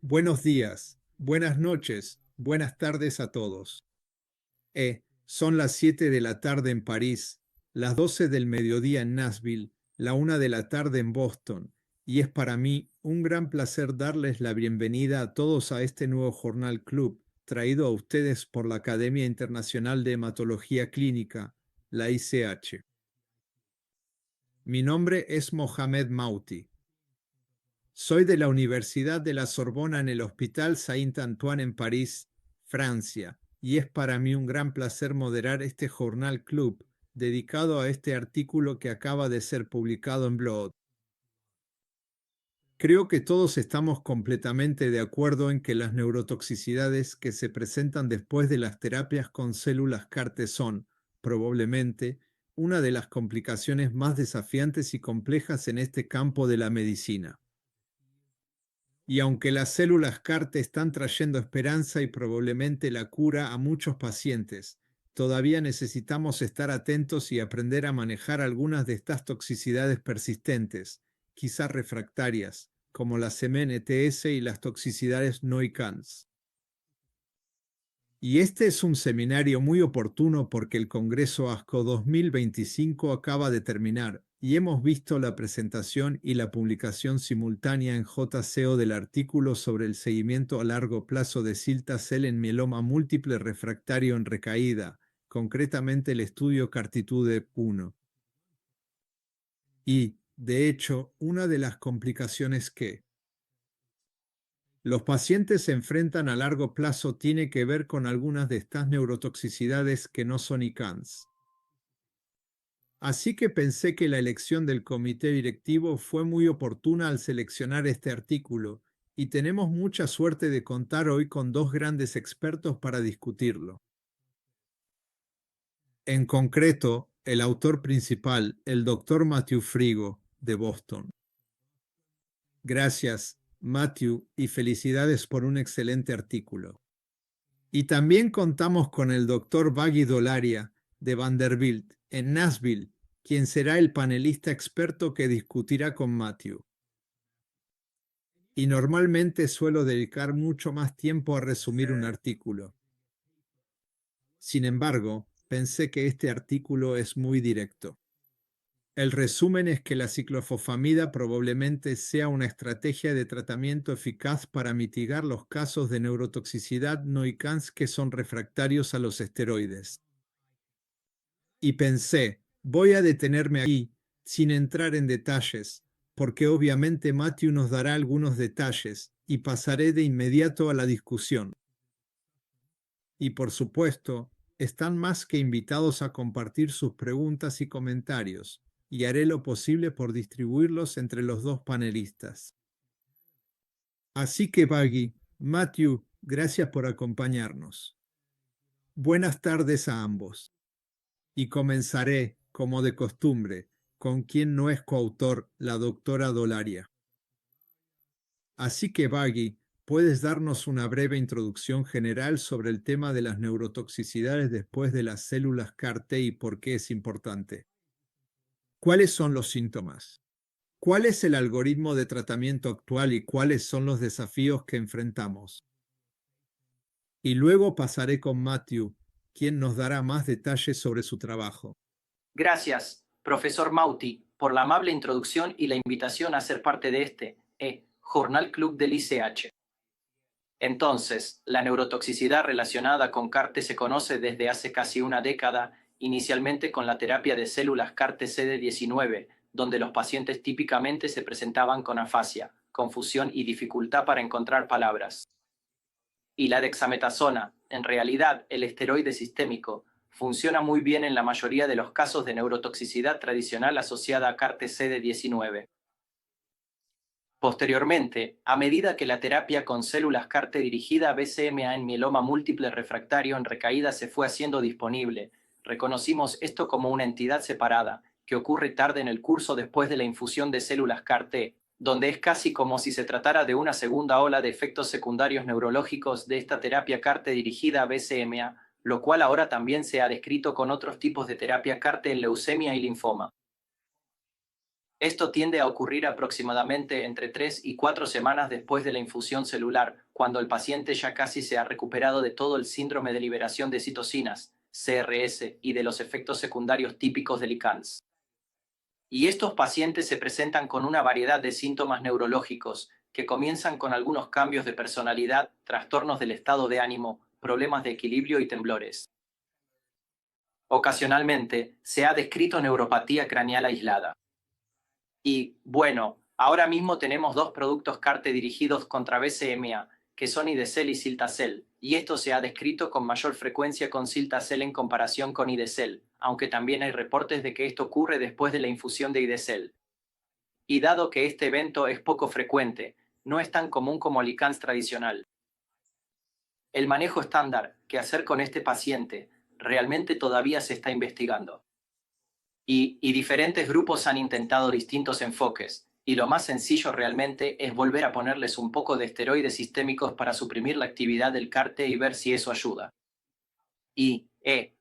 Buenos días, buenas noches, buenas tardes a todos. Son las 7 de la tarde en París, las 12 del mediodía en Nashville, la 1 de la tarde en Boston, y es para mí un gran placer darles la bienvenida a todos a este nuevo Jornal Club, traído a ustedes por la Academia Internacional de Hematología Clínica, la ICH. Mi nombre es Mohamed Mauti. Soy de la Universidad de la Sorbona en el Hospital Saint-Antoine en París, Francia, y es para mí un gran placer moderar este Jornal Club dedicado a este artículo que acaba de ser publicado en Blood. Creo que todos estamos completamente de acuerdo en que las neurotoxicidades que se presentan después de las terapias con células CAR-T son, probablemente, una de las complicaciones más desafiantes y complejas en este campo de la medicina. Y aunque las células CAR-T están trayendo esperanza y probablemente la cura a muchos pacientes, todavía necesitamos estar atentos y aprender a manejar algunas de estas toxicidades persistentes, quizás refractarias, como las MNTS y las toxicidades no-ICANS. Y este es un seminario muy oportuno porque el Congreso ASCO 2025 acaba de terminar y hemos visto la presentación y la publicación simultánea en JCO del artículo sobre el seguimiento a largo plazo de cilta-cel en mieloma múltiple refractario en recaída, concretamente el estudio CARTITUDE 1. Y, de hecho, una de las complicaciones que los pacientes se enfrentan a largo plazo tiene que ver con algunas de estas neurotoxicidades que no son ICANS. Así que pensé que la elección del comité directivo fue muy oportuna al seleccionar este artículo, y tenemos mucha suerte de contar hoy con dos grandes expertos para discutirlo. En concreto, el autor principal, el Dr. Matthew Frigo, de Boston. Gracias, Matthew, y felicidades por un excelente artículo. Y también contamos con el Dr. Baggy Dolaria, de Vanderbilt, en Nashville, quien será el panelista experto que discutirá con Matthew. Y normalmente suelo dedicar mucho más tiempo a resumir un artículo. Sin embargo, pensé que este artículo es muy directo. El resumen es que la ciclofosfamida probablemente sea una estrategia de tratamiento eficaz para mitigar los casos de neurotoxicidad no ICANS que son refractarios a los esteroides. Y pensé, voy a detenerme aquí, sin entrar en detalles, porque obviamente Matthew nos dará algunos detalles, y pasaré de inmediato a la discusión. Y por supuesto, están más que invitados a compartir sus preguntas y comentarios, y haré lo posible por distribuirlos entre los dos panelistas. Así que Baggy, Matthew, gracias por acompañarnos. Buenas tardes a ambos. Y comenzaré, como de costumbre, con quien no es coautor, la doctora Dolaria. Así que, Baggy, ¿puedes darnos una breve introducción general sobre el tema de las neurotoxicidades después de las células CAR-T y por qué es importante? ¿Cuáles son los síntomas? ¿Cuál es el algoritmo de tratamiento actual y cuáles son los desafíos que enfrentamos? Y luego pasaré con Matthew, quien nos dará más detalles sobre su trabajo. Gracias, profesor Mauti, por la amable introducción y la invitación a ser parte de este Jornal Club del ICH. Entonces, la neurotoxicidad relacionada con CAR-T se conoce desde hace casi una década, inicialmente con la terapia de células CAR-T CD19, donde los pacientes típicamente se presentaban con afasia, confusión y dificultad para encontrar palabras. Y la dexametasona, en realidad el esteroide sistémico, funciona muy bien en la mayoría de los casos de neurotoxicidad tradicional asociada a CAR-T-CD19. Posteriormente, a medida que la terapia con células CAR-T dirigida a BCMA en mieloma múltiple refractario en recaída se fue haciendo disponible, reconocimos esto como una entidad separada, que ocurre tarde en el curso después de la infusión de células CAR-T, donde es casi como si se tratara de una segunda ola de efectos secundarios neurológicos de esta terapia CAR-T dirigida a BCMA, lo cual ahora también se ha descrito con otros tipos de terapia CAR-T en leucemia y linfoma. Esto tiende a ocurrir aproximadamente entre 3 y 4 semanas después de la infusión celular, cuando el paciente ya casi se ha recuperado de todo el síndrome de liberación de citocinas, CRS, y de los efectos secundarios típicos del ICANS. Y estos pacientes se presentan con una variedad de síntomas neurológicos que comienzan con algunos cambios de personalidad, trastornos del estado de ánimo, problemas de equilibrio y temblores. Ocasionalmente se ha descrito neuropatía craneal aislada. Y, bueno, ahora mismo tenemos dos productos CAR-T dirigidos contra BCMA, que son Idecel y Cilta-Cel, y esto se ha descrito con mayor frecuencia con Cilta-Cel en comparación con Idecel, aunque también hay reportes de que esto ocurre después de la infusión de Idecel. Y dado que este evento es poco frecuente, no es tan común como el ICANS tradicional. El manejo estándar que hacer con este paciente realmente todavía se está investigando. Y diferentes grupos han intentado distintos enfoques, y lo más sencillo realmente es volver a ponerles un poco de esteroides sistémicos para suprimir la actividad del CAR-T y ver si eso ayuda. Y,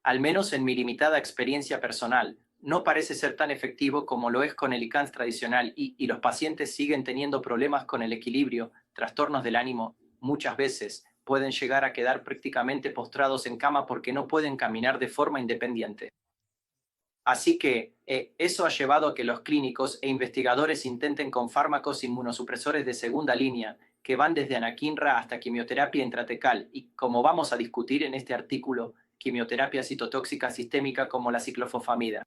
al menos en mi limitada experiencia personal, no parece ser tan efectivo como lo es con el ICANS tradicional y los pacientes siguen teniendo problemas con el equilibrio, trastornos del ánimo, muchas veces pueden llegar a quedar prácticamente postrados en cama porque no pueden caminar de forma independiente. Así que eso ha llevado a que los clínicos e investigadores intenten con fármacos inmunosupresores de segunda línea, que van desde anakinra hasta quimioterapia intratecal y, como vamos a discutir en este artículo, quimioterapia citotóxica sistémica como la ciclofosfamida.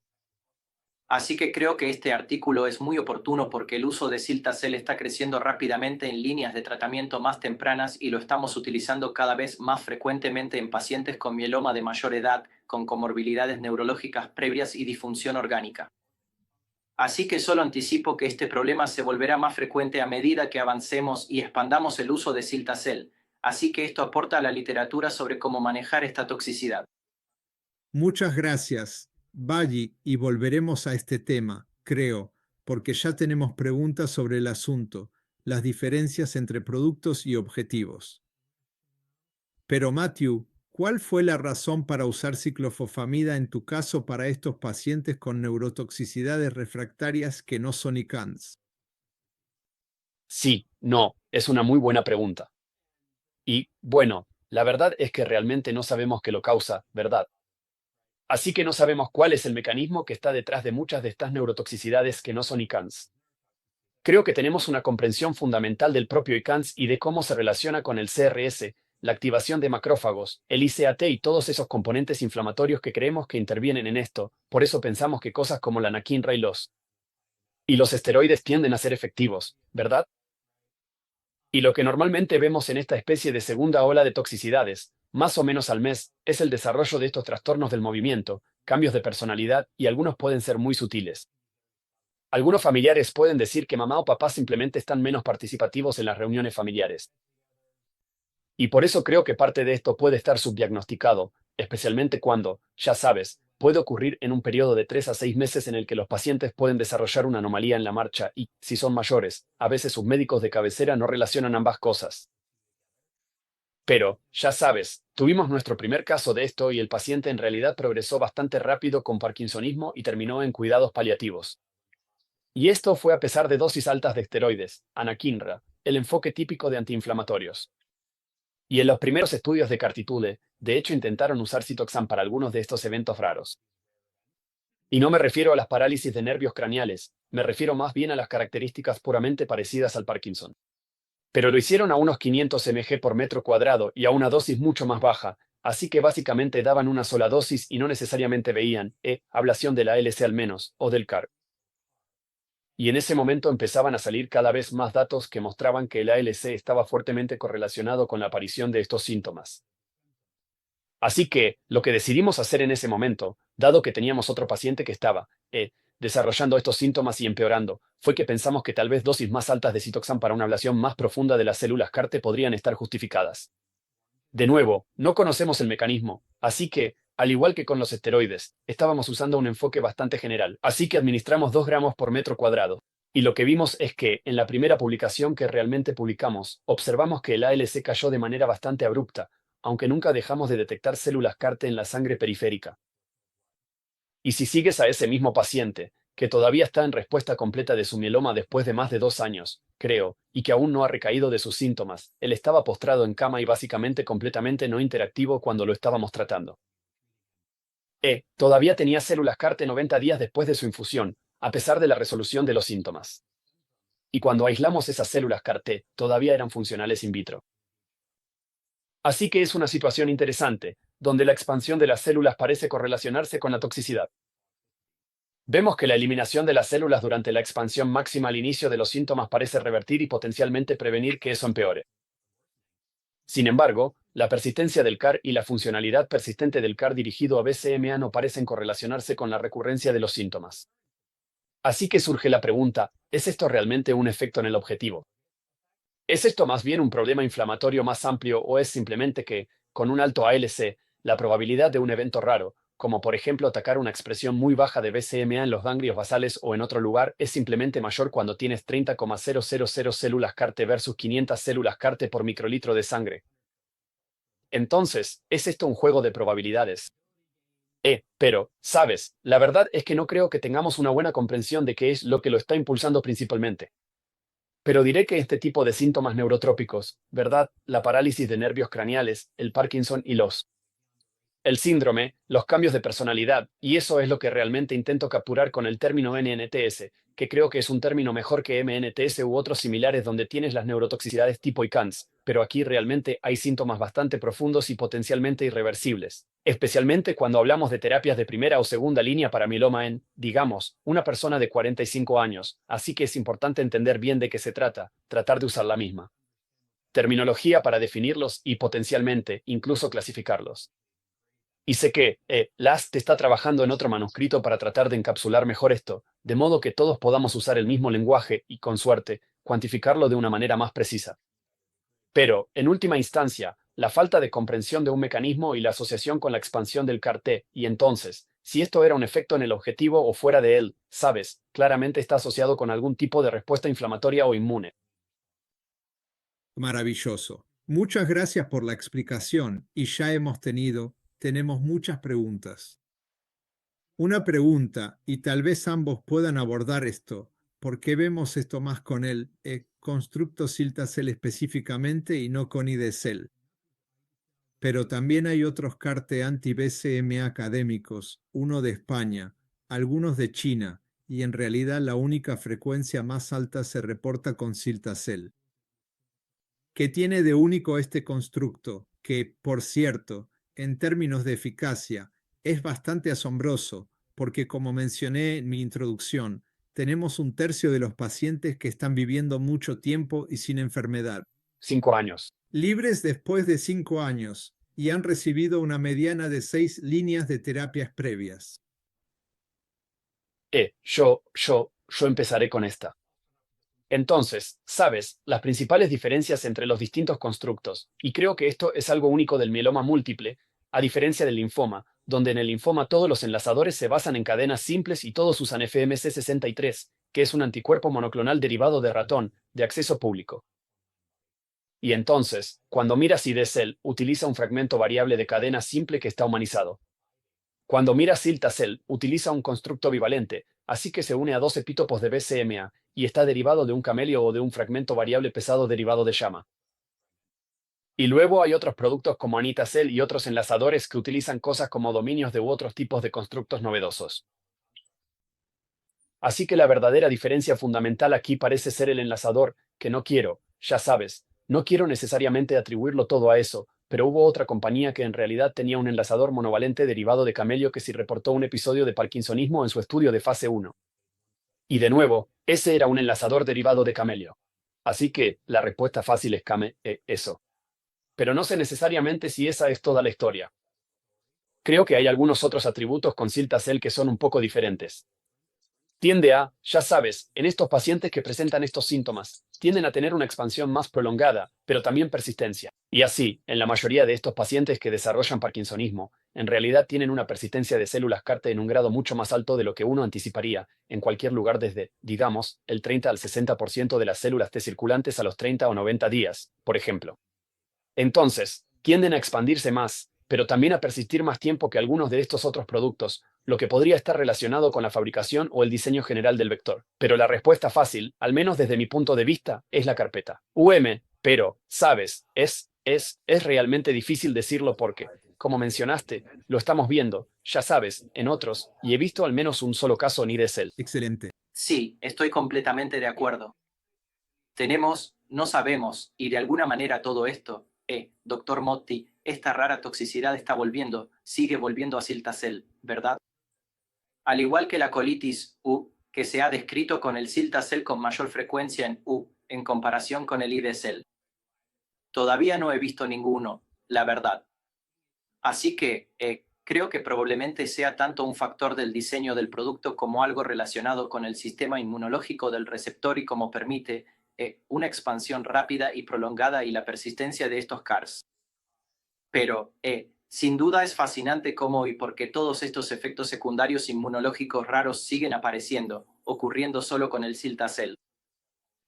Así que creo que este artículo es muy oportuno porque el uso de Cilta-Cel está creciendo rápidamente en líneas de tratamiento más tempranas y lo estamos utilizando cada vez más frecuentemente en pacientes con mieloma de mayor edad, con comorbilidades neurológicas previas y disfunción orgánica. Así que solo anticipo que este problema se volverá más frecuente a medida que avancemos y expandamos el uso de Cilta-Cel. Así que esto aporta a la literatura sobre cómo manejar esta toxicidad. Muchas gracias, Bayi, y volveremos a este tema, creo, porque ya tenemos preguntas sobre el asunto, las diferencias entre productos y objetivos. Pero Matthew, ¿cuál fue la razón para usar ciclofosfamida en tu caso para estos pacientes con neurotoxicidades refractarias que no son ICANS? Sí, no, es una muy buena pregunta. Y, bueno, la verdad es que realmente no sabemos qué lo causa, ¿verdad? Así que no sabemos cuál es el mecanismo que está detrás de muchas de estas neurotoxicidades que no son ICANS. Creo que tenemos una comprensión fundamental del propio ICANS y de cómo se relaciona con el CRS, la activación de macrófagos, el ICAT y todos esos componentes inflamatorios que creemos que intervienen en esto. Por eso pensamos que cosas como la anakinra y los esteroides tienden a ser efectivos, ¿verdad? Y lo que normalmente vemos en esta especie de segunda ola de toxicidades, más o menos al mes, es el desarrollo de estos trastornos del movimiento, cambios de personalidad y algunos pueden ser muy sutiles. Algunos familiares pueden decir que mamá o papá simplemente están menos participativos en las reuniones familiares. Y por eso creo que parte de esto puede estar subdiagnosticado, especialmente cuando, ya sabes, puede ocurrir en un periodo de 3 a 6 meses en el que los pacientes pueden desarrollar una anomalía en la marcha y, si son mayores, a veces sus médicos de cabecera no relacionan ambas cosas. Pero, ya sabes, tuvimos nuestro primer caso de esto y el paciente en realidad progresó bastante rápido con parkinsonismo y terminó en cuidados paliativos. Y esto fue a pesar de dosis altas de esteroides, anakinra, el enfoque típico de antiinflamatorios. Y en los primeros estudios de Cartitude, de hecho intentaron usar Citoxan para algunos de estos eventos raros. Y no me refiero a las parálisis de nervios craneales, me refiero más bien a las características puramente parecidas al Parkinson. Pero lo hicieron a unos 500 mg por metro cuadrado y a una dosis mucho más baja, así que básicamente daban una sola dosis y no necesariamente veían, ablación de la ALC al menos, o del CAR. Y en ese momento empezaban a salir cada vez más datos que mostraban que el ALC estaba fuertemente correlacionado con la aparición de estos síntomas. Así que, lo que decidimos hacer en ese momento, dado que teníamos otro paciente que estaba, desarrollando estos síntomas y empeorando, fue que pensamos que tal vez dosis más altas de Citoxan para una ablación más profunda de las células CAR-T podrían estar justificadas. De nuevo, no conocemos el mecanismo, así que, al igual que con los esteroides, estábamos usando un enfoque bastante general, así que administramos 2 gramos por metro cuadrado. Y lo que vimos es que, en la primera publicación que realmente publicamos, observamos que el ALC cayó de manera bastante abrupta, aunque nunca dejamos de detectar células CAR-T en la sangre periférica. Y si sigues a ese mismo paciente, que todavía está en respuesta completa de su mieloma después de más de 2 años, creo, y que aún no ha recaído de sus síntomas. Él estaba postrado en cama y básicamente completamente no interactivo cuando lo estábamos tratando. Todavía tenía células CAR-T 90 días después de su infusión, a pesar de la resolución de los síntomas. Y cuando aislamos esas células CAR-T, todavía eran funcionales in vitro. Así que es una situación interesante, donde la expansión de las células parece correlacionarse con la toxicidad. Vemos que la eliminación de las células durante la expansión máxima al inicio de los síntomas parece revertir y potencialmente prevenir que eso empeore. Sin embargo, la persistencia del CAR y la funcionalidad persistente del CAR dirigido a BCMA no parecen correlacionarse con la recurrencia de los síntomas. Así que surge la pregunta, ¿es esto realmente un efecto en el objetivo? ¿Es esto más bien un problema inflamatorio más amplio o es simplemente que, con un alto ALC, la probabilidad de un evento raro, como por ejemplo atacar una expresión muy baja de BCMA en los ganglios basales o en otro lugar, es simplemente mayor cuando tienes 30,000 células CAR-T versus 500 células CAR-T por microlitro de sangre? Entonces, ¿es esto un juego de probabilidades? Pero, sabes, la verdad es que no creo que tengamos una buena comprensión de qué es lo que lo está impulsando principalmente. Pero diré que este tipo de síntomas neurotrópicos, ¿verdad? La parálisis de nervios craneales, el Parkinson y el síndrome, los cambios de personalidad, y eso es lo que realmente intento capturar con el término NNTS, que creo que es un término mejor que MNTS u otros similares donde tienes las neurotoxicidades tipo ICANS, pero aquí realmente hay síntomas bastante profundos y potencialmente irreversibles, especialmente cuando hablamos de terapias de primera o segunda línea para mieloma en, digamos, una persona de 45 años, así que es importante entender bien de qué se trata, tratar de usar la misma terminología para definirlos y potencialmente incluso clasificarlos. Y sé que Last está trabajando en otro manuscrito para tratar de encapsular mejor esto, de modo que todos podamos usar el mismo lenguaje y, con suerte, cuantificarlo de una manera más precisa. Pero, en última instancia, la falta de comprensión de un mecanismo y la asociación con la expansión del CAR-T, y entonces, si esto era un efecto en el objetivo o fuera de él, sabes, claramente está asociado con algún tipo de respuesta inflamatoria o inmune. Maravilloso. Muchas gracias por la explicación y ya tenemos muchas preguntas. Una pregunta, y tal vez ambos puedan abordar esto, ¿por qué vemos esto más con el constructo Siltacel específicamente y no con IDCEL? Pero también hay otros CAR-T anti-BCMA académicos, uno de España, algunos de China, y en realidad la única frecuencia más alta se reporta con Siltacel. ¿Qué tiene de único este constructo? Que, por cierto, en términos de eficacia, es bastante asombroso, porque como mencioné en mi introducción, tenemos un tercio de los pacientes que están viviendo mucho tiempo y sin enfermedad. 5 años. Libres después de 5 años y han recibido una mediana de 6 líneas de terapias previas. Yo empezaré con esta. Entonces, sabes, las principales diferencias entre los distintos constructos, y creo que esto es algo único del mieloma múltiple, a diferencia del linfoma, donde en el linfoma todos los enlazadores se basan en cadenas simples y todos usan FMC63, que es un anticuerpo monoclonal derivado de ratón, de acceso público. Y entonces, cuando miras IDCEL, utiliza un fragmento variable de cadena simple que está humanizado. Cuando miras Siltacel, utiliza un constructo bivalente, así que se une a 2 epítopos de BCMA, y está derivado de un camelio o de un fragmento variable pesado derivado de llama. Y luego hay otros productos como Anitacel y otros enlazadores que utilizan cosas como dominios de u otros tipos de constructos novedosos. Así que la verdadera diferencia fundamental aquí parece ser el enlazador, que no quiero, ya sabes, no quiero necesariamente atribuirlo todo a eso, pero hubo otra compañía que en realidad tenía un enlazador monovalente derivado de camello que sí reportó un episodio de parkinsonismo en su estudio de fase 1. Y de nuevo, ese era un enlazador derivado de camello. Así que la respuesta fácil es eso. Pero no sé necesariamente si esa es toda la historia. Creo que hay algunos otros atributos con Siltacel que son un poco diferentes. Tiende a, ya sabes, en estos pacientes que presentan estos síntomas, tienden a tener una expansión más prolongada, pero también persistencia. Y así, en la mayoría de estos pacientes que desarrollan parkinsonismo, en realidad tienen una persistencia de células CAR-T en un grado mucho más alto de lo que uno anticiparía, en cualquier lugar desde, digamos, el 30 al 60% de las células T circulantes a los 30 o 90 días, por ejemplo. Entonces, tienden a expandirse más, pero también a persistir más tiempo que algunos de estos otros productos, lo que podría estar relacionado con la fabricación o el diseño general del vector. Pero la respuesta fácil, al menos desde mi punto de vista, es la carpeta. Pero, sabes, es realmente difícil decirlo porque, como mencionaste, lo estamos viendo, ya sabes, en otros, y he visto al menos un solo caso en IDSL. Excelente. Sí, estoy completamente de acuerdo. No sabemos, y de alguna manera todo esto, doctor Motti, esta rara toxicidad está sigue volviendo a Cilta-Cel, ¿verdad? Al igual que la colitis U, que se ha descrito con el Cilta-Cel con mayor frecuencia en U, en comparación con el IDSL. Todavía no he visto ninguno, la verdad. Así que, creo que probablemente sea tanto un factor del diseño del producto como algo relacionado con el sistema inmunológico del receptor y cómo permite una expansión rápida y prolongada y la persistencia de estos CARs. Pero, sin duda es fascinante cómo y por qué todos estos efectos secundarios inmunológicos raros siguen apareciendo, ocurriendo solo con el Cilta-Cel.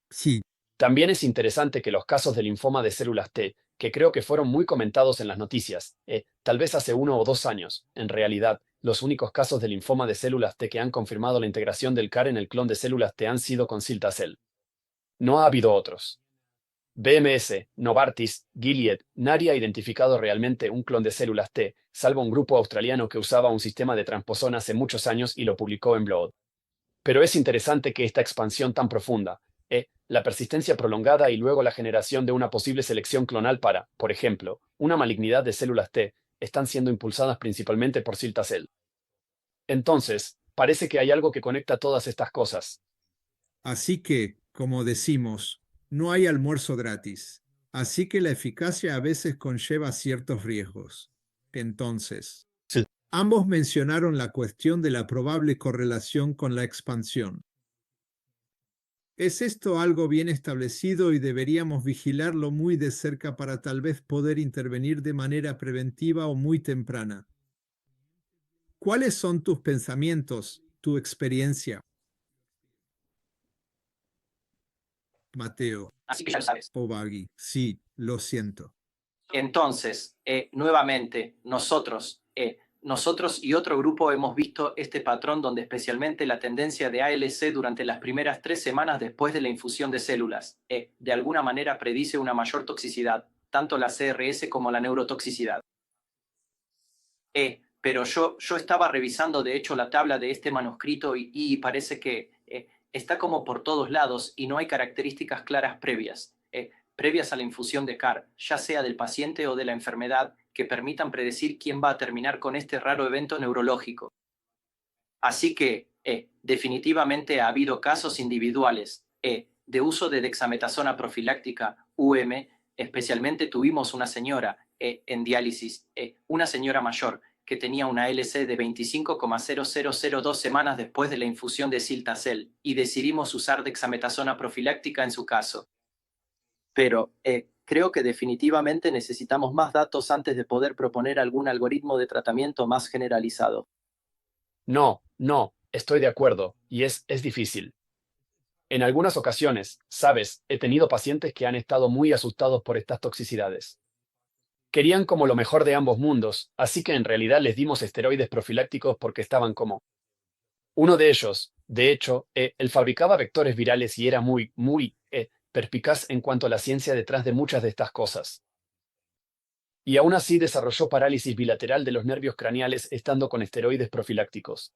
Sí, También es interesante que los casos de linfoma de células T, que creo que fueron muy comentados en las noticias, tal vez hace 1 o 2 años, en realidad, los únicos casos de linfoma de células T que han confirmado la integración del CAR en el clon de células T han sido con Cilta-Cel. No ha habido otros. BMS, Novartis, Gilead, nadie ha identificado realmente un clon de células T, salvo un grupo australiano que usaba un sistema de transposón hace muchos años y lo publicó en Blood. Pero es interesante que esta expansión tan profunda, la persistencia prolongada y luego la generación de una posible selección clonal para, por ejemplo, una malignidad de células T, están siendo impulsadas principalmente por Cilta-Cel. Entonces, parece que hay algo que conecta todas estas cosas. así que, como decimos, no hay almuerzo gratis. Así que la eficacia a veces conlleva ciertos riesgos. Entonces, Sí. ambos mencionaron la cuestión de la probable correlación con la expansión. ¿Es esto algo bien establecido y deberíamos vigilarlo muy de cerca para tal vez poder intervenir de manera preventiva o muy temprana? ¿Cuáles son tus pensamientos, tu experiencia? Mateo, Así que ya lo sabes. Obagi, sí, lo siento. Entonces, nuevamente, nosotros y otro grupo hemos visto este patrón donde especialmente la tendencia de ALC durante las primeras 3 semanas después de la infusión de células, de alguna manera predice una mayor toxicidad, tanto la CRS como la neurotoxicidad. Pero yo estaba revisando de hecho la tabla de este manuscrito y parece que está como por todos lados y no hay características claras previas a la infusión de CAR, ya sea del paciente o de la enfermedad, que permitan predecir quién va a terminar con este raro evento neurológico. Así que, definitivamente ha habido casos individuales de uso de dexametasona profiláctica, especialmente tuvimos una señora en diálisis, una señora mayor, que tenía una ALC de 25,0002 semanas después de la infusión de Cilta-Cel, y decidimos usar dexametasona profiláctica en su caso. Pero creo que definitivamente necesitamos más datos antes de poder proponer algún algoritmo de tratamiento más generalizado. No, estoy de acuerdo, y es difícil. En algunas ocasiones, sabes, he tenido pacientes que han estado muy asustados por estas toxicidades. Querían como lo mejor de ambos mundos, así que en realidad les dimos esteroides profilácticos porque estaban como. Uno de ellos, de hecho, él fabricaba vectores virales y era muy perspicaz en cuanto a la ciencia detrás de muchas de estas cosas. Y aún así desarrolló parálisis bilateral de los nervios craneales estando con esteroides profilácticos.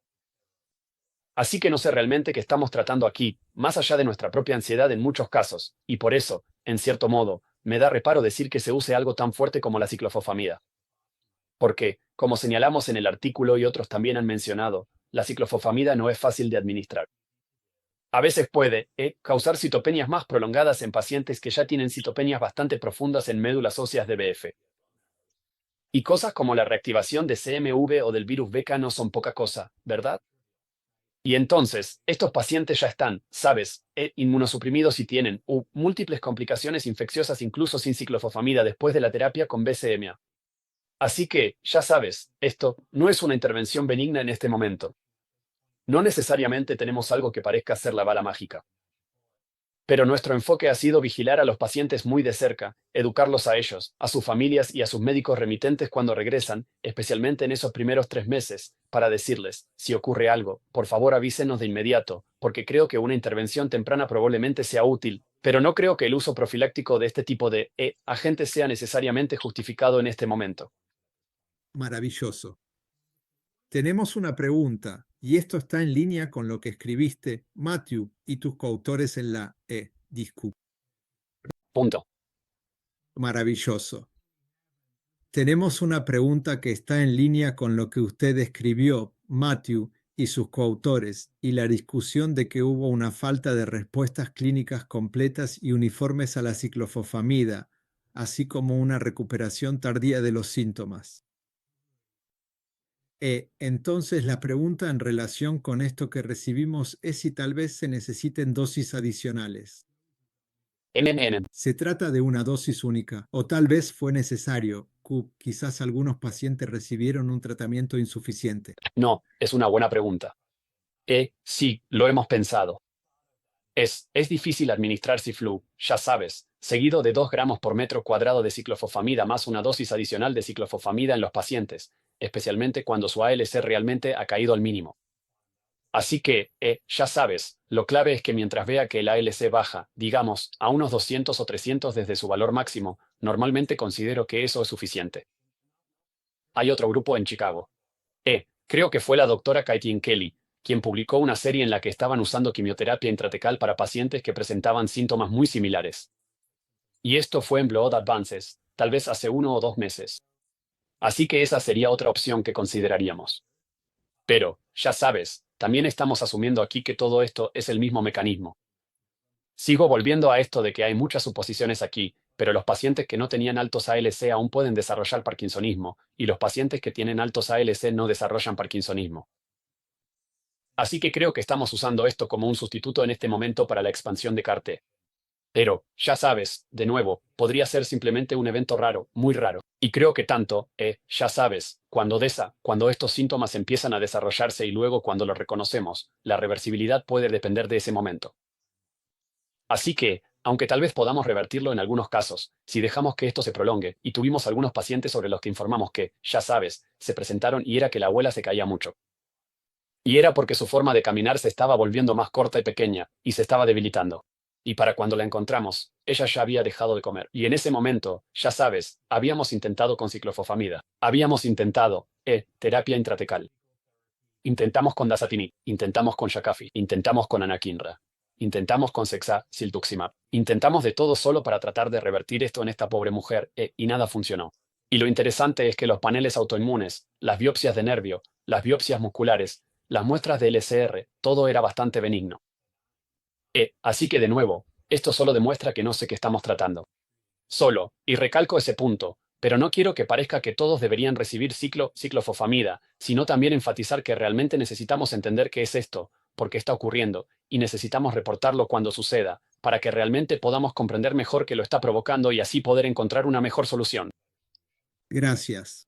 Así que no sé realmente qué estamos tratando aquí, más allá de nuestra propia ansiedad en muchos casos, y por eso, en cierto modo, me da reparo decir que se use algo tan fuerte como la ciclofosfamida. Porque, como señalamos en el artículo y otros también han mencionado, la ciclofosfamida no es fácil de administrar. A veces puede causar citopenias más prolongadas en pacientes que ya tienen citopenias bastante profundas en médulas óseas de BF. Y cosas como la reactivación de CMV o del virus Beca no son poca cosa, ¿verdad? Y entonces, estos pacientes ya están, sabes, inmunosuprimidos y tienen múltiples complicaciones infecciosas incluso sin ciclofosfamida después de la terapia con BCMA. Así que, ya sabes, esto no es una intervención benigna en este momento. No necesariamente tenemos algo que parezca ser la bala mágica. Pero nuestro enfoque ha sido vigilar a los pacientes muy de cerca, educarlos a ellos, a sus familias y a sus médicos remitentes cuando regresan, especialmente en esos primeros 3 meses, para decirles, si ocurre algo, por favor avísenos de inmediato, porque creo que una intervención temprana probablemente sea útil, pero no creo que el uso profiláctico de este tipo de agentes sea necesariamente justificado en este momento. Maravilloso. Tenemos una pregunta, y esto está en línea con lo que escribiste, Matthew, y tus coautores en la discu. Punto. Maravilloso. Tenemos una pregunta que está en línea con lo que usted escribió, Matthew, y sus coautores, y la discusión de que hubo una falta de respuestas clínicas completas y uniformes a la ciclofosfamida, así como una recuperación tardía de los síntomas. Entonces la pregunta en relación con esto que recibimos es si tal vez se necesiten dosis adicionales. Se trata de una dosis única, o tal vez fue necesario. Quizás algunos pacientes recibieron un tratamiento insuficiente. No, es una buena pregunta. Sí, lo hemos pensado. Es difícil administrar Ciflu, ya sabes, seguido de 2 gramos por metro cuadrado de ciclofosfamida más una dosis adicional de ciclofosfamida en los pacientes, especialmente cuando su ALC realmente ha caído al mínimo. Así que, ya sabes, lo clave es que mientras vea que el ALC baja, digamos, a unos 200 o 300 desde su valor máximo, normalmente considero que eso es suficiente. Hay otro grupo en Chicago. Creo que fue la doctora Caitlin Kelly, quien publicó una serie en la que estaban usando quimioterapia intratecal para pacientes que presentaban síntomas muy similares. Y esto fue en Blood Advances, tal vez hace 1 o 2 meses. Así que esa sería otra opción que consideraríamos. Pero, ya sabes, también estamos asumiendo aquí que todo esto es el mismo mecanismo. Sigo volviendo a esto de que hay muchas suposiciones aquí, pero los pacientes que no tenían altos ALC aún pueden desarrollar parkinsonismo, y los pacientes que tienen altos ALC no desarrollan parkinsonismo. Así que creo que estamos usando esto como un sustituto en este momento para la expansión de CAR-T. Pero, ya sabes, de nuevo, podría ser simplemente un evento raro, muy raro. Y creo que tanto, ya sabes, cuando estos síntomas empiezan a desarrollarse y luego cuando los reconocemos, la reversibilidad puede depender de ese momento. Así que, aunque tal vez podamos revertirlo en algunos casos, si dejamos que esto se prolongue, y tuvimos algunos pacientes sobre los que informamos que, ya sabes, se presentaron y era que la abuela se caía mucho. Y era porque su forma de caminar se estaba volviendo más corta y pequeña, y se estaba debilitando. Y para cuando la encontramos, ella ya había dejado de comer. Y en ese momento, ya sabes, habíamos intentado con ciclofosfamida. Habíamos intentado, terapia intratecal. Intentamos con dasatinib, intentamos con Jakafi, intentamos con anakinra. Intentamos con Sexa, siltuximab. Intentamos de todo solo para tratar de revertir esto en esta pobre mujer, y nada funcionó. Y lo interesante es que los paneles autoinmunes, las biopsias de nervio, las biopsias musculares, las muestras de LCR, todo era bastante benigno. Así que de nuevo, esto solo demuestra que no sé qué estamos tratando. Solo, y recalco ese punto, pero no quiero que parezca que todos deberían recibir ciclofosfamida, sino también enfatizar que realmente necesitamos entender qué es esto, por qué está ocurriendo, y necesitamos reportarlo cuando suceda, para que realmente podamos comprender mejor qué lo está provocando y así poder encontrar una mejor solución. Gracias.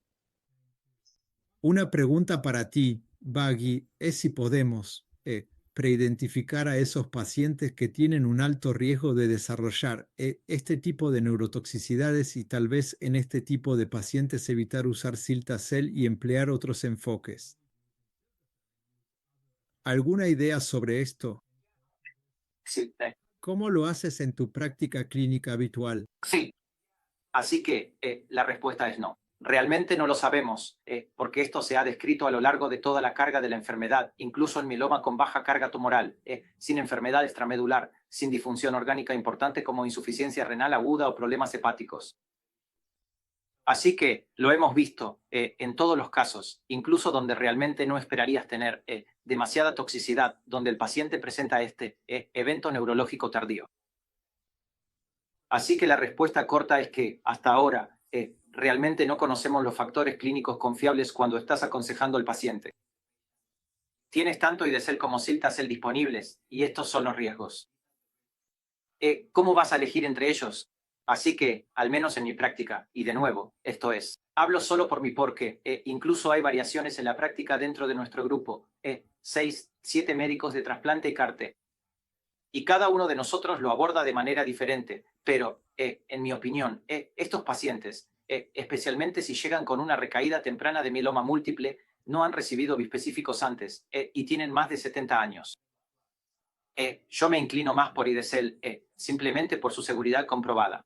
Una pregunta para ti, Baggy, es si podemos preidentificar a esos pacientes que tienen un alto riesgo de desarrollar este tipo de neurotoxicidades y tal vez en este tipo de pacientes evitar usar Cilta-Cel y emplear otros enfoques. ¿Alguna idea sobre esto? Sí, ¿Cómo lo haces en tu práctica clínica habitual? sí. Así que la respuesta es no. Realmente no lo sabemos, porque esto se ha descrito a lo largo de toda la carga de la enfermedad, incluso en mieloma con baja carga tumoral, sin enfermedad extramedular, sin disfunción orgánica importante como insuficiencia renal aguda o problemas hepáticos. Así que lo hemos visto en todos los casos, incluso donde realmente no esperarías tener demasiada toxicidad, donde el paciente presenta este evento neurológico tardío. Así que la respuesta corta es que hasta ahora realmente no conocemos los factores clínicos confiables cuando estás aconsejando al paciente. Tienes tanto IDECEL como Cilta-Cel disponibles y estos son los riesgos. ¿Cómo vas a elegir entre ellos? Así que, al menos en mi práctica, y de nuevo, esto es, hablo solo por mí porque incluso hay variaciones en la práctica dentro de nuestro grupo, 6, 7 médicos de trasplante y CAR-T. Y cada uno de nosotros lo aborda de manera diferente, pero, en mi opinión, estos pacientes, especialmente si llegan con una recaída temprana de mieloma múltiple, no han recibido bispecíficos antes y tienen más de 70 años. Yo me inclino más por IDECEL, simplemente por su seguridad comprobada.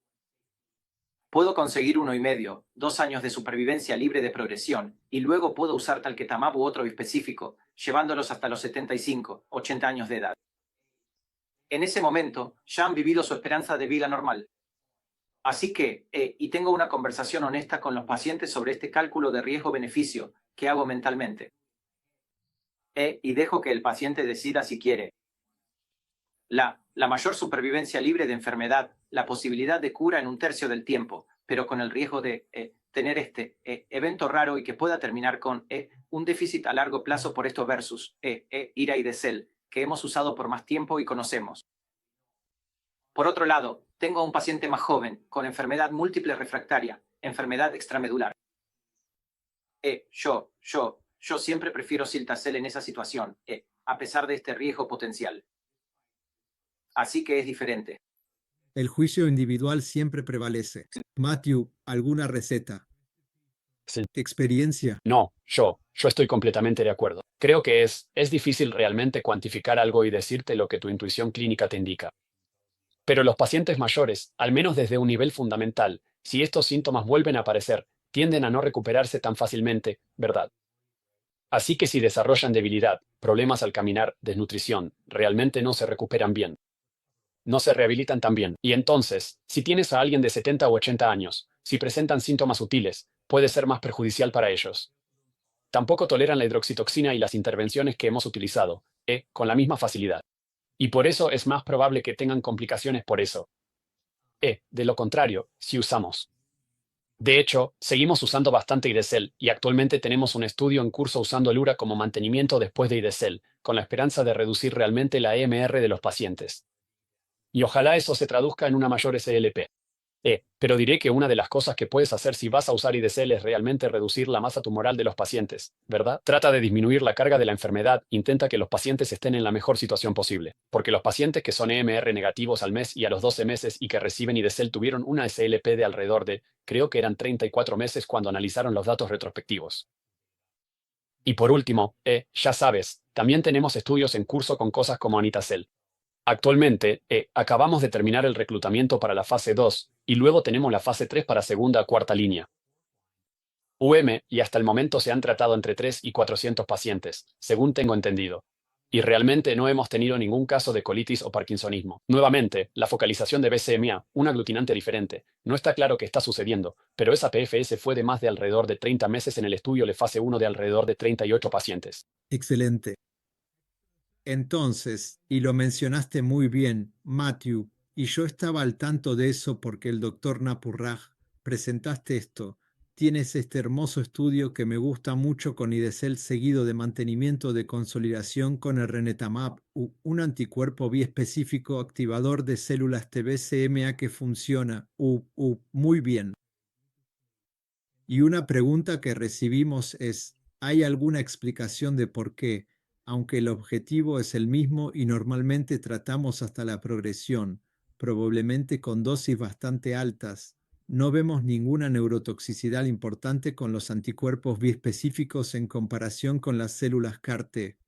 Puedo conseguir 1,5, 2 años de supervivencia libre de progresión, y luego puedo usar talquetamab u otro bispecífico, llevándolos hasta los 75, 80 años de edad. En ese momento, ya han vivido su esperanza de vida normal. Así que, y tengo una conversación honesta con los pacientes sobre este cálculo de riesgo-beneficio que hago mentalmente. Y dejo que el paciente decida si quiere. La mayor supervivencia libre de enfermedad, la posibilidad de cura en 1/3 del tiempo, pero con el riesgo de tener este evento raro y que pueda terminar con un déficit a largo plazo por esto versus IRA y DECEL, que hemos usado por más tiempo y conocemos. Por otro lado, tengo a un paciente más joven, con enfermedad múltiple refractaria, enfermedad extramedular. Yo siempre prefiero Cilta-Cel en esa situación, a pesar de este riesgo potencial. Así que es diferente. El juicio individual siempre prevalece. Matthew, ¿alguna receta? Sí. ¿Experiencia? No, yo estoy completamente de acuerdo. Creo que es difícil realmente cuantificar algo y decirte lo que tu intuición clínica te indica. Pero los pacientes mayores, al menos desde un nivel fundamental, si estos síntomas vuelven a aparecer, tienden a no recuperarse tan fácilmente, ¿verdad? Así que si desarrollan debilidad, problemas al caminar, desnutrición, realmente no se recuperan bien. No se rehabilitan tan bien. Y entonces, si tienes a alguien de 70 o 80 años, si presentan síntomas sutiles, puede ser más perjudicial para ellos. Tampoco toleran la hidroxitoxina y las intervenciones que hemos utilizado, con la misma facilidad. Y por eso es más probable que tengan complicaciones por eso. De lo contrario, si usamos. De hecho, seguimos usando bastante IDECEL y actualmente tenemos un estudio en curso usando el URA como mantenimiento después de IDECEL, con la esperanza de reducir realmente la EMR de los pacientes. Y ojalá eso se traduzca en una mayor SLP. Pero diré que una de las cosas que puedes hacer si vas a usar IDECEL es realmente reducir la masa tumoral de los pacientes, ¿verdad? Trata de disminuir la carga de la enfermedad, intenta que los pacientes estén en la mejor situación posible, porque los pacientes que son EMR negativos al mes y a los 12 meses y que reciben IDECEL tuvieron una SLP de alrededor de, creo que eran 34 meses cuando analizaron los datos retrospectivos. Y por último, ya sabes, también tenemos estudios en curso con cosas como Anitacel. Actualmente, acabamos de terminar el reclutamiento para la fase 2 y luego tenemos la fase 3 para segunda o cuarta línea. Y hasta el momento se han tratado entre 3 y 400 pacientes, según tengo entendido. Y realmente no hemos tenido ningún caso de colitis o parkinsonismo. Nuevamente, la focalización de BCMA, un aglutinante diferente, no está claro qué está sucediendo, pero esa PFS fue de más de alrededor de 30 meses en el estudio de fase 1 de alrededor de 38 pacientes. Excelente. Entonces, y lo mencionaste muy bien, Matthew, y yo estaba al tanto de eso porque el doctor Napurraj presentaste esto. Tienes este hermoso estudio que me gusta mucho con IDECEL seguido de mantenimiento de consolidación con el Renetamab, un anticuerpo biespecífico activador de células TBCMA que funciona muy bien. Y una pregunta que recibimos es, ¿hay alguna explicación de por qué, aunque el objetivo es el mismo y normalmente tratamos hasta la progresión, probablemente con dosis bastante altas, no vemos ninguna neurotoxicidad importante con los anticuerpos biespecíficos en comparación con las células CAR-T?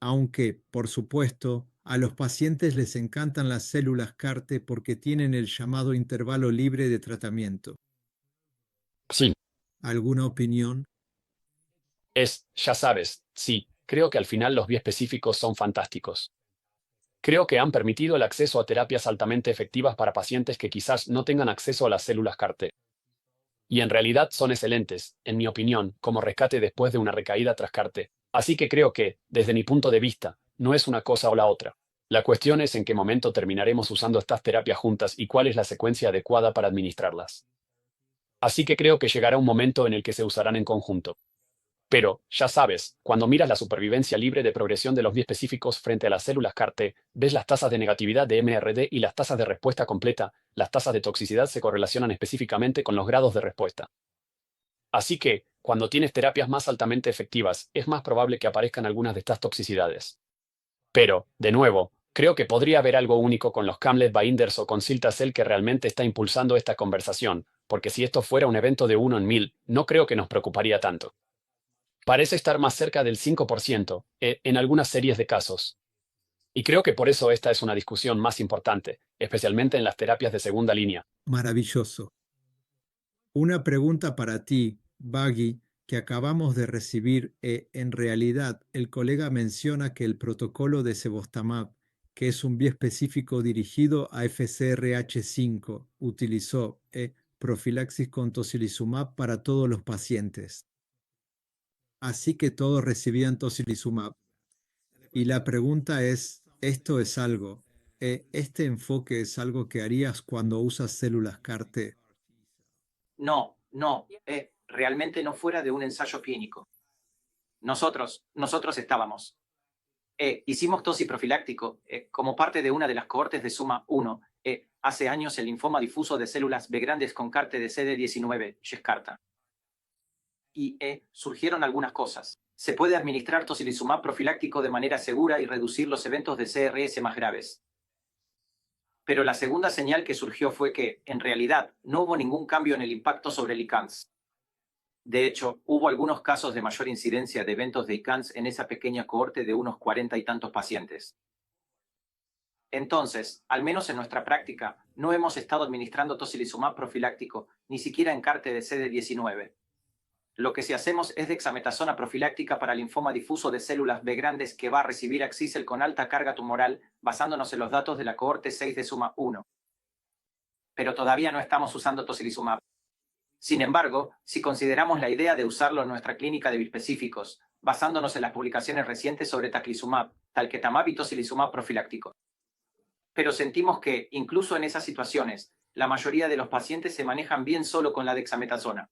Aunque, por supuesto, a los pacientes les encantan las células CAR-T porque tienen el llamado intervalo libre de tratamiento. Sí. ¿Alguna opinión? Ya sabes, sí, creo que al final los biespecíficos son fantásticos. Creo que han permitido el acceso a terapias altamente efectivas para pacientes que quizás no tengan acceso a las células CAR-T. Y en realidad son excelentes, en mi opinión, como rescate después de una recaída tras CAR-T. Así que creo que, desde mi punto de vista, no es una cosa o la otra. La cuestión es en qué momento terminaremos usando estas terapias juntas y cuál es la secuencia adecuada para administrarlas. Así que creo que llegará un momento en el que se usarán en conjunto. Pero, ya sabes, cuando miras la supervivencia libre de progresión de los biespecíficos frente a las células CAR-T, ves las tasas de negatividad de MRD y las tasas de respuesta completa, las tasas de toxicidad se correlacionan específicamente con los grados de respuesta. Así que, cuando tienes terapias más altamente efectivas, es más probable que aparezcan algunas de estas toxicidades. Pero, de nuevo, Creo que podría haber algo único con los Camlet Binders o con Cilta-Cel que realmente está impulsando esta conversación, porque si esto fuera un evento de 1 en 1000, no creo que nos preocuparía tanto. Parece estar más cerca del 5%, en algunas series de casos. Y creo que por eso esta es una discusión más importante, especialmente en las terapias de segunda línea. Maravilloso. Una pregunta para ti, Baggy, que acabamos de recibir. En realidad, el colega menciona que el protocolo de Cevostamab, que es un biespecífico dirigido a FcRH5, utilizó profilaxis con tocilizumab para todos los pacientes. Así que todos recibían tocilizumab. Y la pregunta es, ¿esto es algo? ¿Este enfoque es algo que harías cuando usas células CAR-T? No, no, realmente no fuera de un ensayo clínico. Nosotros estábamos. Hicimos tosi profiláctico como parte de una de las cohortes de Suma 1. Hace años el linfoma difuso de células B grandes con CAR-T de CD19, Yescarta. Y surgieron algunas cosas. Se puede administrar tocilizumab profiláctico de manera segura y reducir los eventos de CRS más graves. Pero la segunda señal que surgió fue que, en realidad, no hubo ningún cambio en el impacto sobre el ICANS. De hecho, hubo algunos casos de mayor incidencia de eventos de ICANS en esa pequeña cohorte de unos 40 y tantos pacientes. Entonces, al menos en nuestra práctica, no hemos estado administrando tocilizumab profiláctico, ni siquiera en CAR-T de CD19. Lo que sí hacemos es dexametasona profiláctica para linfoma difuso de células B grandes que va a recibir Axicel con alta carga tumoral, basándonos en los datos de la cohorte 6 de Suma 1. Pero todavía no estamos usando tocilizumab. Sin embargo, si consideramos la idea de usarlo en nuestra clínica de bispecíficos, basándonos en las publicaciones recientes sobre taclizumab, talquetamab y tocilizumab profiláctico. Pero sentimos que, incluso en esas situaciones, la mayoría de los pacientes se manejan bien solo con la dexametasona.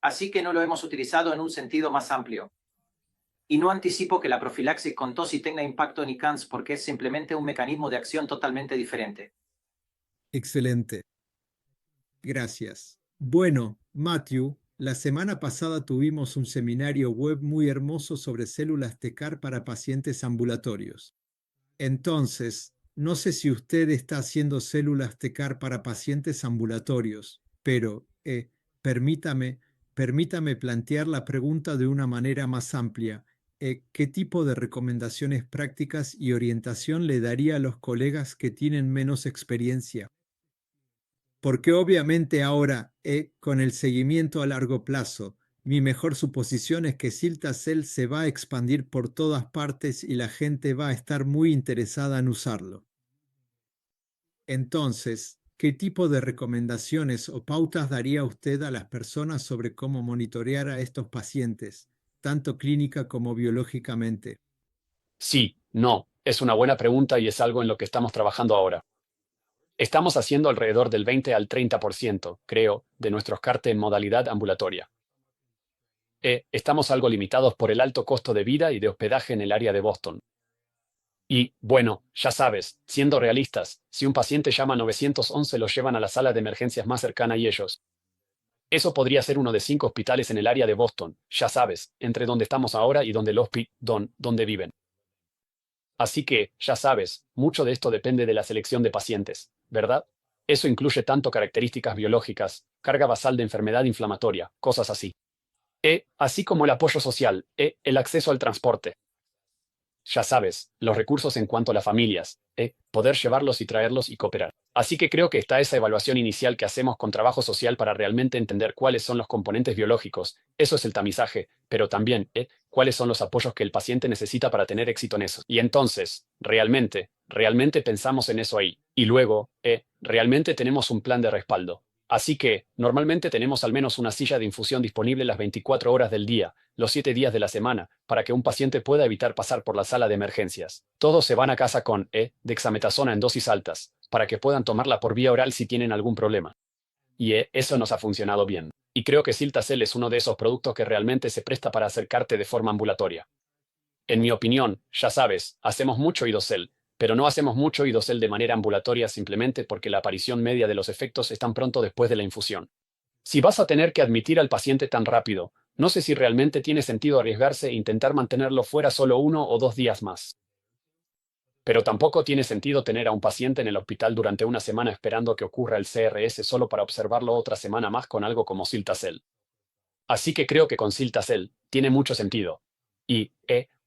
Así que no lo hemos utilizado en un sentido más amplio. Y no anticipo que la profilaxis con tosi tenga impacto en ICANS porque es simplemente un mecanismo de acción totalmente diferente. Excelente. Gracias. Bueno, Matthew, la semana pasada tuvimos un seminario web muy hermoso sobre células TCAR para pacientes ambulatorios. Entonces, no sé si usted está haciendo células TCAR para pacientes ambulatorios, pero permítame plantear la pregunta de una manera más amplia. ¿Qué tipo de recomendaciones prácticas y orientación le daría a los colegas que tienen menos experiencia? Porque obviamente ahora, con el seguimiento a largo plazo, mi mejor suposición es que Cilta-Cel se va a expandir por todas partes y la gente va a estar muy interesada en usarlo. Entonces, ¿qué tipo de recomendaciones o pautas daría usted a las personas sobre cómo monitorear a estos pacientes, tanto clínica como biológicamente? Sí, no, es una buena pregunta y es algo en lo que estamos trabajando ahora. Estamos haciendo alrededor del 20 al 30%, creo, de nuestros CAR-T en modalidad ambulatoria. Estamos algo limitados por el alto costo de vida y de hospedaje en el área de Boston. Y, bueno, ya sabes, siendo realistas, si un paciente llama 911 lo llevan a la sala de emergencias más cercana y ellos. Eso podría ser uno de 5 hospitales en el área de Boston, ya sabes, entre donde estamos ahora y donde viven. Así que, ya sabes, mucho de esto depende de la selección de pacientes, ¿verdad? Eso incluye tanto características biológicas, carga basal de enfermedad inflamatoria, cosas así. Así como el apoyo social, el acceso al transporte. Ya sabes, los recursos en cuanto a las familias, poder llevarlos y traerlos y cooperar. Así que creo que está esa evaluación inicial que hacemos con trabajo social para realmente entender cuáles son los componentes biológicos, eso es el tamizaje, pero también, cuáles son los apoyos que el paciente necesita para tener éxito en eso. Y entonces, realmente pensamos en eso ahí. Y luego, realmente tenemos un plan de respaldo. Así que, normalmente tenemos al menos una silla de infusión disponible las 24 horas del día, los 7 días de la semana, para que un paciente pueda evitar pasar por la sala de emergencias. Todos se van a casa con dexametasona en dosis altas, para que puedan tomarla por vía oral si tienen algún problema. Y eso nos ha funcionado bien. Y creo que Cilta-Cel es uno de esos productos que realmente se presta para acercarte de forma ambulatoria. En mi opinión, ya sabes, hacemos mucho idocel, pero no hacemos mucho idocel de manera ambulatoria simplemente porque la aparición media de los efectos es tan pronto después de la infusión. Si vas a tener que admitir al paciente tan rápido, no sé si realmente tiene sentido arriesgarse e intentar mantenerlo fuera solo 1 o 2 días más. Pero tampoco tiene sentido tener a un paciente en el hospital durante una semana esperando que ocurra el CRS solo para observarlo otra semana más con algo como Cilta-Cel. Así que creo que con Cilta-Cel tiene mucho sentido. Y,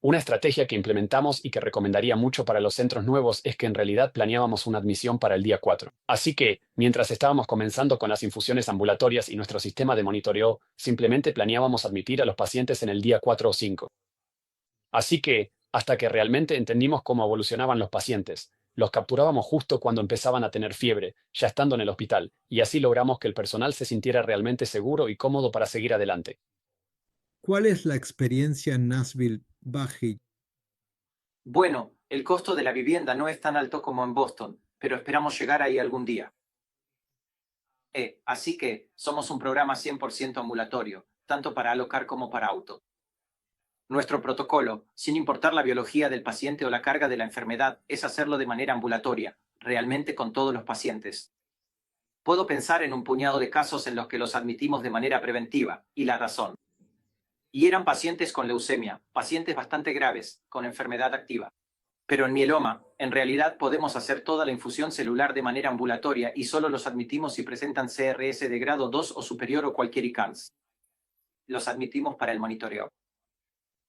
una estrategia que implementamos y que recomendaría mucho para los centros nuevos es que en realidad planeábamos una admisión para el día 4. Así que, mientras estábamos comenzando con las infusiones ambulatorias y nuestro sistema de monitoreo, simplemente planeábamos admitir a los pacientes en el día 4 o 5. Así que, hasta que realmente entendimos cómo evolucionaban los pacientes, los capturábamos justo cuando empezaban a tener fiebre, ya estando en el hospital, y así logramos que el personal se sintiera realmente seguro y cómodo para seguir adelante. ¿Cuál es la experiencia en Nashville, Baji? Bueno, el costo de la vivienda no es tan alto como en Boston, pero esperamos llegar ahí algún día. Así que somos un programa 100% ambulatorio, tanto para alocar como para auto. Nuestro protocolo, sin importar la biología del paciente o la carga de la enfermedad, es hacerlo de manera ambulatoria, realmente con todos los pacientes. Puedo pensar en un puñado de casos en los que los admitimos de manera preventiva, y la razón. Y eran pacientes con leucemia, pacientes bastante graves, con enfermedad activa. Pero en mieloma, en realidad podemos hacer toda la infusión celular de manera ambulatoria y solo los admitimos si presentan CRS de grado 2 o superior o cualquier ICANS. Los admitimos para el monitoreo.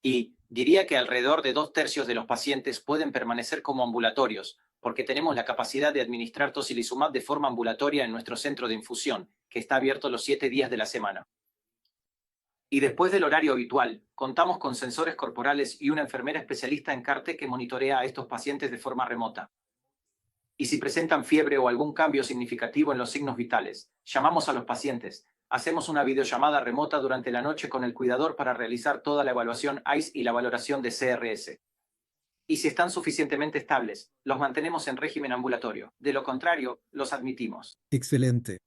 Y diría que alrededor de 2/3 de los pacientes pueden permanecer como ambulatorios, porque tenemos la capacidad de administrar tocilizumab de forma ambulatoria en nuestro centro de infusión, que está abierto los 7 días de la semana. Y después del horario habitual, contamos con sensores corporales y una enfermera especialista en CAR-T que monitorea a estos pacientes de forma remota. Y si presentan fiebre o algún cambio significativo en los signos vitales, llamamos a los pacientes, hacemos una videollamada remota durante la noche con el cuidador para realizar toda la evaluación ICE y la valoración de CRS. Y si están suficientemente estables, los mantenemos en régimen ambulatorio. De lo contrario, los admitimos. Excelente.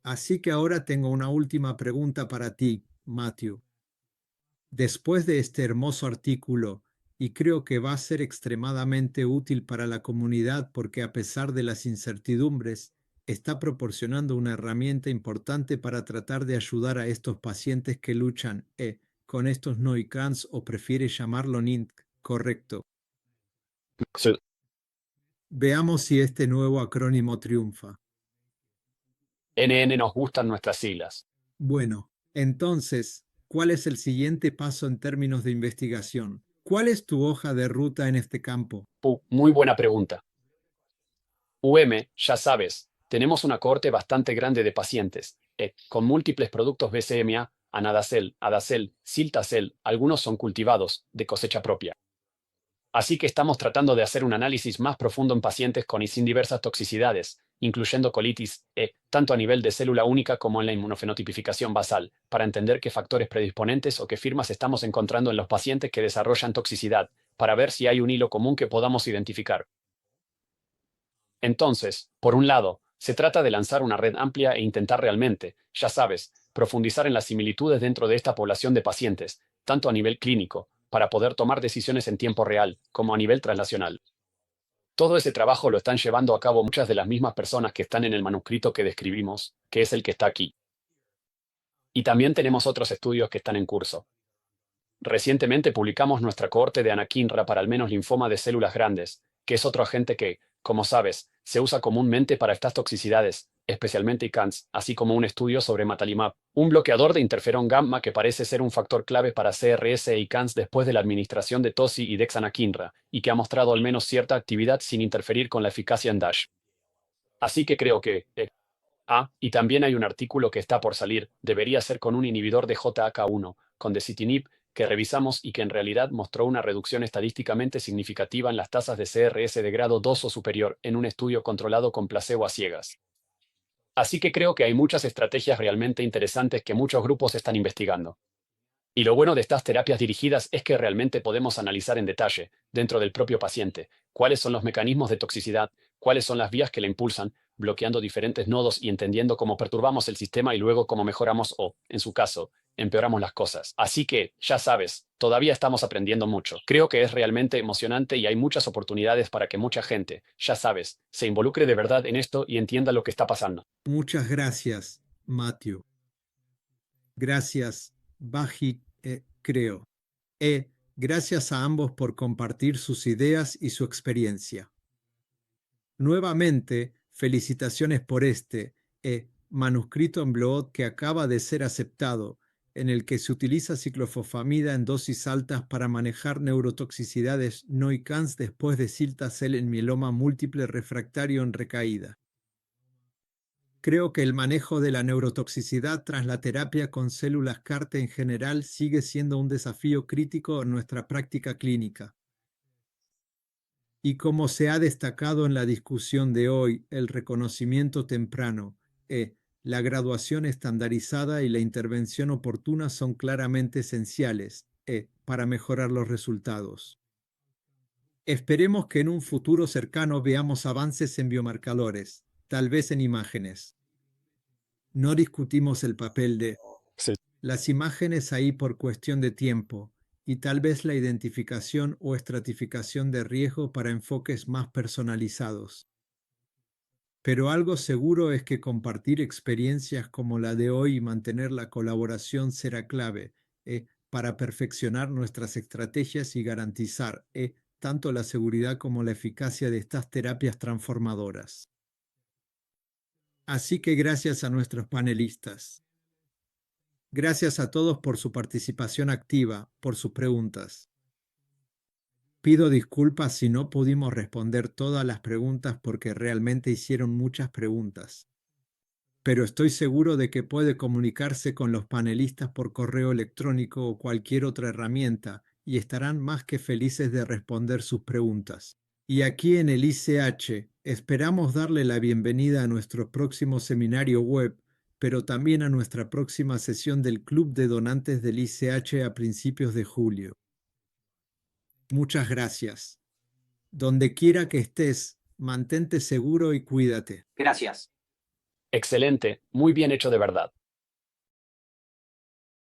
Así que ahora tengo una última pregunta para ti, Matthew. Después de este hermoso artículo, y creo que va a ser extremadamente útil para la comunidad porque a pesar de las incertidumbres, está proporcionando una herramienta importante para tratar de ayudar a estos pacientes que luchan con estos NOICANS o prefiere llamarlo NINC, correcto. Sí. Veamos si este nuevo acrónimo triunfa. NN nos gustan nuestras siglas. Bueno, entonces, ¿cuál es el siguiente paso en términos de investigación? ¿Cuál es tu hoja de ruta en este campo? Muy buena pregunta. Ya sabes, tenemos una cohorte bastante grande de pacientes, con múltiples productos BCMA, Anadacel, Adacel, Cilta-Cel, algunos son cultivados, de cosecha propia. Así que estamos tratando de hacer un análisis más profundo en pacientes con y sin diversas toxicidades, incluyendo colitis, tanto a nivel de célula única como en la inmunofenotipificación basal, para entender qué factores predisponentes o qué firmas estamos encontrando en los pacientes que desarrollan toxicidad, para ver si hay un hilo común que podamos identificar. Entonces, por un lado, se trata de lanzar una red amplia e intentar realmente, ya sabes, profundizar en las similitudes dentro de esta población de pacientes, tanto a nivel clínico, para poder tomar decisiones en tiempo real, como a nivel translacional. Todo ese trabajo lo están llevando a cabo muchas de las mismas personas que están en el manuscrito que describimos, que es el que está aquí. Y también tenemos otros estudios que están en curso. Recientemente publicamos nuestra cohorte de anakinra para al menos linfoma de células grandes, que es otro agente que, como sabes, se usa comúnmente para estas toxicidades, especialmente ICANS, así como un estudio sobre matalimab, un bloqueador de interferón gamma que parece ser un factor clave para CRS e ICANS después de la administración de toci y dexanakinra, y que ha mostrado al menos cierta actividad sin interferir con la eficacia en DASH. Así que creo que, y también hay un artículo que está por salir, debería ser con un inhibidor de JAK1, con desitinib, que revisamos y que en realidad mostró una reducción estadísticamente significativa en las tasas de CRS de grado 2 o superior en un estudio controlado con placebo a ciegas. Así que creo que hay muchas estrategias realmente interesantes que muchos grupos están investigando. Y lo bueno de estas terapias dirigidas es que realmente podemos analizar en detalle, dentro del propio paciente, cuáles son los mecanismos de toxicidad, cuáles son las vías que la impulsan, bloqueando diferentes nodos y entendiendo cómo perturbamos el sistema y luego cómo mejoramos o, en su caso, empeoramos las cosas. Así que, ya sabes, todavía estamos aprendiendo mucho. Creo que es realmente emocionante y hay muchas oportunidades para que mucha gente, ya sabes, se involucre de verdad en esto y entienda lo que está pasando. Muchas gracias, Matthew. Gracias, Baji, creo. Gracias a ambos por compartir sus ideas y su experiencia. Nuevamente, felicitaciones por este manuscrito en Blood que acaba de ser aceptado, en el que se utiliza ciclofosfamida en dosis altas para manejar neurotoxicidades no ICANS después de cilta-cel en mieloma múltiple refractario en recaída. Creo que el manejo de la neurotoxicidad tras la terapia con células CAR T en general sigue siendo un desafío crítico en nuestra práctica clínica. Y como se ha destacado en la discusión de hoy, el reconocimiento temprano, la graduación estandarizada y la intervención oportuna son claramente esenciales, para mejorar los resultados. Esperemos que en un futuro cercano veamos avances en biomarcadores, tal vez en imágenes. No discutimos el papel de Sí. las imágenes ahí por cuestión de tiempo, y tal vez la identificación o estratificación de riesgo para enfoques más personalizados. Pero algo seguro es que compartir experiencias como la de hoy y mantener la colaboración será clave para perfeccionar nuestras estrategias y garantizar tanto la seguridad como la eficacia de estas terapias transformadoras. Así que gracias a nuestros panelistas. Gracias a todos por su participación activa, por sus preguntas. Pido disculpas si no pudimos responder todas las preguntas porque realmente hicieron muchas preguntas. Pero estoy seguro de que puede comunicarse con los panelistas por correo electrónico o cualquier otra herramienta y estarán más que felices de responder sus preguntas. Y aquí en el ICH esperamos darle la bienvenida a nuestro próximo seminario web, pero también a nuestra próxima sesión del Club de Donantes del ICH a principios de julio. Muchas gracias. Donde quiera que estés, mantente seguro y cuídate. Gracias. Excelente, muy bien hecho de verdad.